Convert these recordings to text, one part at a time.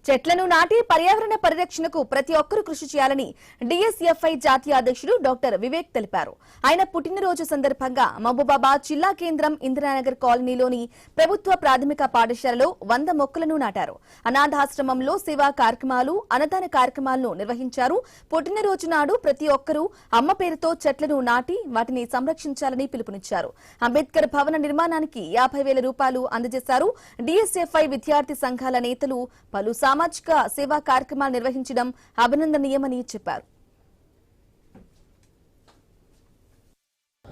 చెట్లను నాటి పర్యావరణ పరిరక్షణకు ప్రతి ఒక్కరూ కృషి చేయాలని డిఎస్ఎఫ్ఐ జాతీయ అధ్యక్షుడు డాక్టర్ వివేక్ తెలిపారు. ఆయన పుట్టినరోజు సందర్భంగా మహబూబాబాద్ జిల్లా కేంద్రం ఇందిరానగర్ కాలనీలోని ప్రభుత్వ ప్రాథమిక పాఠశాలలో 100 మొక్కలను నాటారు. అనాథాశ్రమంలో సేవా కార్యక్రమాలు, అన్నదాన కార్యక్రమాలను నిర్వహించారు. పుట్టినరోజు నాడు ప్రతి ఒక్కరూ అమ్మ పేరుతో చెట్లను నాటి వాటిని సంరక్షించాలని పిలుపునిచ్చారు. అంబేద్కర్ భవన నిర్మాణానికి 50,000 రూపాయలు అందజేశారు. డిఎస్ఎఫ్ఐ విద్యార్థి సంఘాల నేతలు పలు సామాజిక సేవా కార్యక్రమాలు నిర్వహించడం అభినందనీయమని చెప్పారు.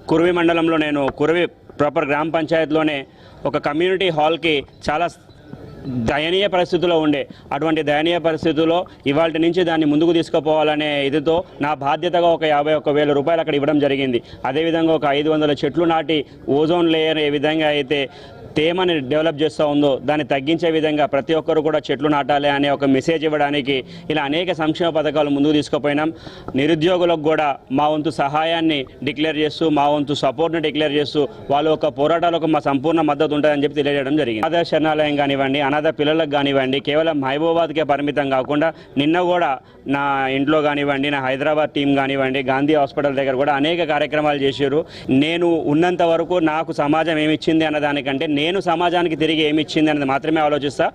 కుర్వి మండలంలో నేను కుర్వి ప్రాపర్ గ్రామ పంచాయతీలోనే ఒక కమ్యూనిటీ హాల్కి చాలా దయనీయ పరిస్థితుల్లో ఉండే అటువంటి దయనీయ పరిస్థితుల్లో ఇవాళ నుంచి దాన్ని ముందుకు తీసుకుపోవాలనే ఇదితో నా బాధ్యతగా ఒక 51,000 రూపాయలు అక్కడ ఇవ్వడం జరిగింది. అదేవిధంగా ఒక 500 చెట్లు నాటి ఓజోన్ లేయర్ ఏ విధంగా అయితే తేమని డెవలప్ చేస్తూ ఉందో దాన్ని తగ్గించే విధంగా ప్రతి ఒక్కరు కూడా చెట్లు నాటాలి అనే ఒక మెసేజ్ ఇవ్వడానికి ఇలా అనేక సంక్షేమ పథకాలు ముందుకు తీసుకుపోయినాం. నిరుద్యోగులకు కూడా మా వంతు సహాయాన్ని డిక్లేర్ చేస్తూ, మా వంతు సపోర్ట్ని డిక్లేర్ చేస్తూ వాళ్ళ యొక్క పోరాటాలకు మా సంపూర్ణ మద్దతు ఉంటుందని చెప్పి తెలియజేయడం జరిగింది. అనాథ శరణాలయం కానివ్వండి, అనాథ పిల్లలకు కానివ్వండి, కేవలం మహబూబాబాద్కే పరిమితం కాకుండా నిన్న కూడా నా ఇంట్లో కానివ్వండి, నా హైదరాబాద్ టీం కానివ్వండి, గాంధీ హాస్పిటల్ దగ్గర కూడా అనేక కార్యక్రమాలు చేశారు. నేను ఉన్నంత వరకు నాకు సమాజం ఏమిచ్చింది అన్నదానికంటే నేను సమాజానికి తిరిగి ఏమి ఇచ్చింది అనేది మాత్రమే ఆలోచిస్తా.